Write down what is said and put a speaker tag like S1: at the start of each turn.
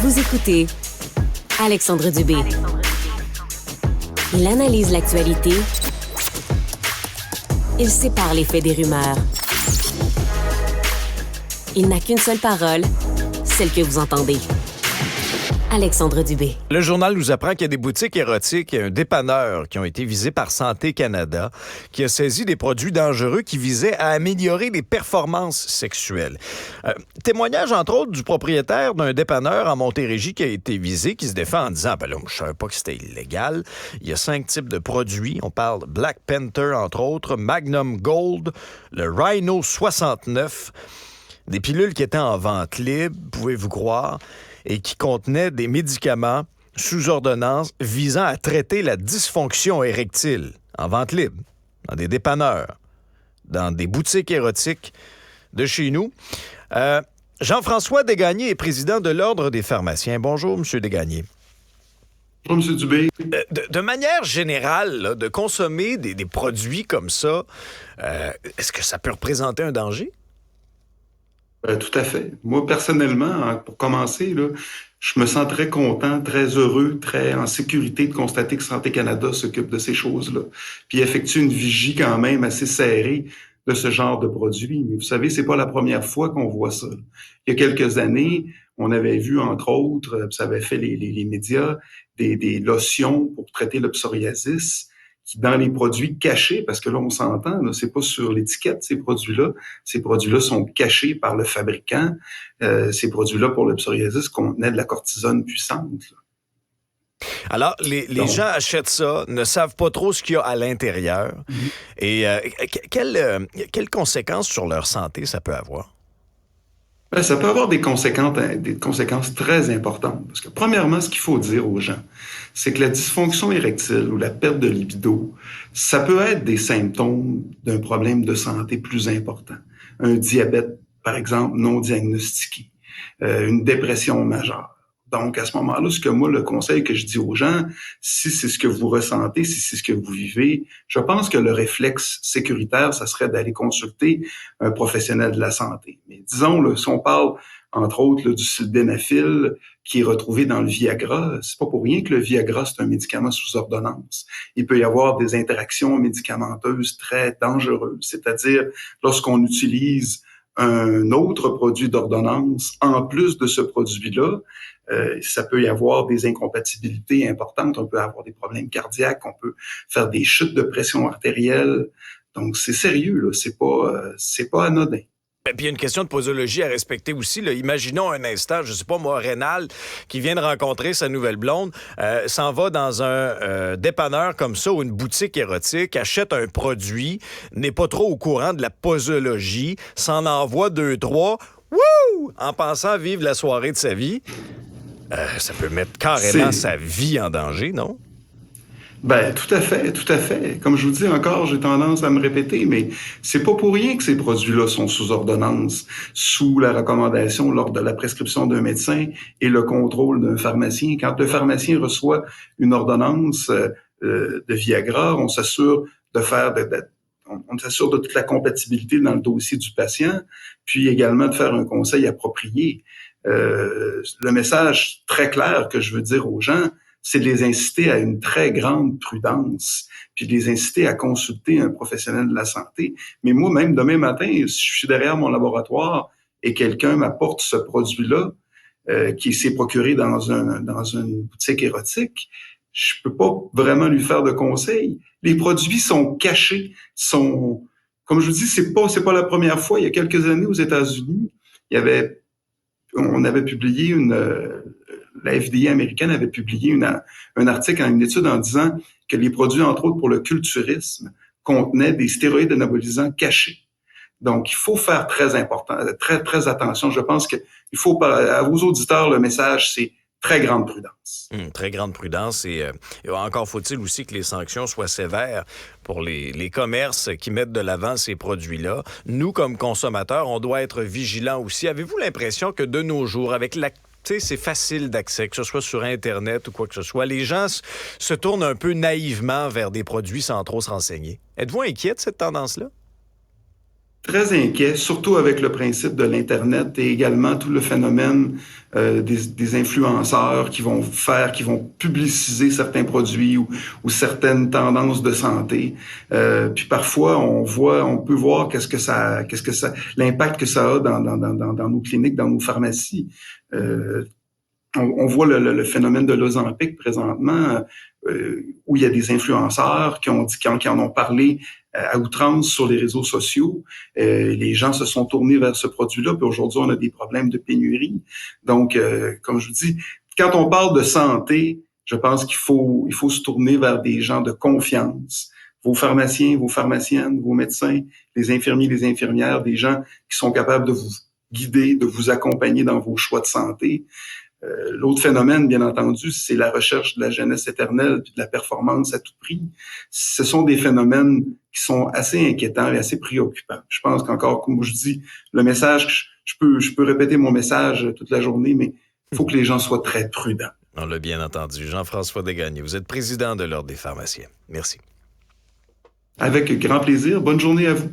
S1: Vous écoutez Alexandre Dubé. Il analyse l'actualité. Il sépare les faits des rumeurs. Il n'a qu'une seule parole, celle que vous entendez. Alexandre Dubé.
S2: Le journal nous apprend qu'il y a des boutiques érotiques et un dépanneur qui ont été visés par Santé Canada, qui a saisi des produits dangereux qui visaient à améliorer les performances sexuelles. Témoignage, entre autres, du propriétaire d'un dépanneur en Montérégie qui a été visé, qui se défend en disant « Ben là, je savais pas que c'était illégal. Il y a 5 types de produits. On parle Black Panther, entre autres, Magnum Gold, le Rhino 69, des pilules qui étaient en vente libre, pouvez-vous croire, et qui contenaient des médicaments sous ordonnance visant à traiter la dysfonction érectile en vente libre, dans des dépanneurs, dans des boutiques érotiques de chez nous. Jean-François Desgagnés est président de l'Ordre des pharmaciens. Bonjour, M. Desgagnés.
S3: Bonjour, M. Dubé.
S2: De manière générale, là, de consommer des produits comme ça, est-ce que ça peut représenter un danger?
S3: Tout à fait. Moi, personnellement, pour commencer, là, je me sens très content, très heureux, très en sécurité de constater que Santé Canada s'occupe de ces choses-là, puis effectue une vigie quand même assez serrée de ce genre de produits. Mais vous savez, c'est pas la première fois qu'on voit ça. Il y a quelques années, on avait vu, entre autres, ça avait fait les médias, des lotions pour traiter le psoriasis, qui, dans les produits cachés, parce que là, on s'entend, là, c'est pas sur l'étiquette, ces produits-là sont cachés par le fabricant. Ces produits-là, pour le psoriasis, contenaient de la cortisone puissante, là.
S2: Alors, les gens achètent ça, ne savent pas trop ce qu'il y a à l'intérieur. Et quelles conséquences sur leur santé ça peut avoir?
S3: Ça peut avoir des conséquences très importantes. Parce que, premièrement, ce qu'il faut dire aux gens, c'est que la dysfonction érectile ou la perte de libido, ça peut être des symptômes d'un problème de santé plus important. Un diabète, par exemple, non diagnostiqué, une dépression majeure. Donc, à ce moment-là, ce que moi, le conseil que je dis aux gens, si c'est ce que vous ressentez, si c'est ce que vous vivez, je pense que le réflexe sécuritaire, ça serait d'aller consulter un professionnel de la santé. Mais disons, là, si on parle, entre autres, là, du sildenafil qui est retrouvé dans le Viagra, c'est pas pour rien que le Viagra, c'est un médicament sous ordonnance. Il peut y avoir des interactions médicamenteuses très dangereuses, c'est-à-dire lorsqu'on utilise un autre produit d'ordonnance en plus de ce produit-là, ça peut y avoir des incompatibilités importantes. On peut avoir des problèmes cardiaques, on peut faire des chutes de pression artérielle. Donc, c'est sérieux, là. C'est pas anodin.
S2: Et puis, il y a une question de posologie à respecter aussi, là. Imaginons un instant, je sais pas moi, Rénal, qui vient de rencontrer sa nouvelle blonde, s'en va dans un dépanneur comme ça ou une boutique érotique, achète un produit, n'est pas trop au courant de la posologie, s'en envoie 2-3, wouh! En pensant vivre la soirée de sa vie. Ça peut mettre carrément sa vie en danger, non?
S3: Tout à fait, tout à fait. Comme je vous dis encore, j'ai tendance à me répéter, mais c'est pas pour rien que ces produits-là sont sous ordonnance, sous la recommandation lors de la prescription d'un médecin et le contrôle d'un pharmacien. Quand le pharmacien reçoit une ordonnance de Viagra, on s'assure on s'assure de toute la compatibilité dans le dossier du patient, puis également de faire un conseil approprié. Le message très clair que je veux dire aux gens, c'est de les inciter à une très grande prudence, puis de les inciter à consulter un professionnel de la santé. Mais moi, même demain matin, si je suis derrière mon laboratoire et quelqu'un m'apporte ce produit-là, qui s'est procuré dans une boutique érotique, je peux pas vraiment lui faire de conseils. Les produits sont cachés, comme je vous dis, c'est pas la première fois. Il y a quelques années aux États-Unis, on avait publié la FDA américaine avait publié un article, une étude en disant que les produits, entre autres pour le culturisme, contenaient des stéroïdes anabolisants cachés. Donc, il faut faire très attention. Je pense qu'il faut, à vos auditeurs, le message, c'est très grande prudence.
S2: Très grande prudence et encore faut-il aussi que les sanctions soient sévères pour les commerces qui mettent de l'avant ces produits-là. Nous, comme consommateurs, on doit être vigilants aussi. Avez-vous l'impression que de nos jours, avec c'est facile d'accès, que ce soit sur Internet ou quoi que ce soit, les gens se tournent un peu naïvement vers des produits sans trop se renseigner. Êtes-vous inquiet de cette tendance-là?
S3: Très inquiet, surtout avec le principe de l'Internet et également tout le phénomène des influenceurs qui vont publiciser certains produits ou certaines tendances de santé. Puis parfois, on peut voir l'impact que ça a dans nos cliniques, dans nos pharmacies. On voit le phénomène de l'Ozempic présentement, où il y a des influenceurs qui en ont parlé à outrance sur les réseaux sociaux. Les gens se sont tournés vers ce produit-là, puis aujourd'hui, on a des problèmes de pénurie. Donc, comme je vous dis, quand on parle de santé, je pense qu'il faut se tourner vers des gens de confiance. Vos pharmaciens, vos pharmaciennes, vos médecins, les infirmiers, les infirmières, des gens qui sont capables de vous guider, de vous accompagner dans vos choix de santé. L'autre phénomène, bien entendu, c'est la recherche de la jeunesse éternelle puis de la performance à tout prix. Ce sont des phénomènes qui sont assez inquiétants et assez préoccupants. Je pense qu'encore, comme je dis, le message, je peux répéter mon message toute la journée, mais il faut que les gens soient très prudents.
S2: On l'a bien entendu. Jean-François Desgagnés, vous êtes président de l'Ordre des pharmaciens. Merci.
S3: Avec grand plaisir. Bonne journée à vous.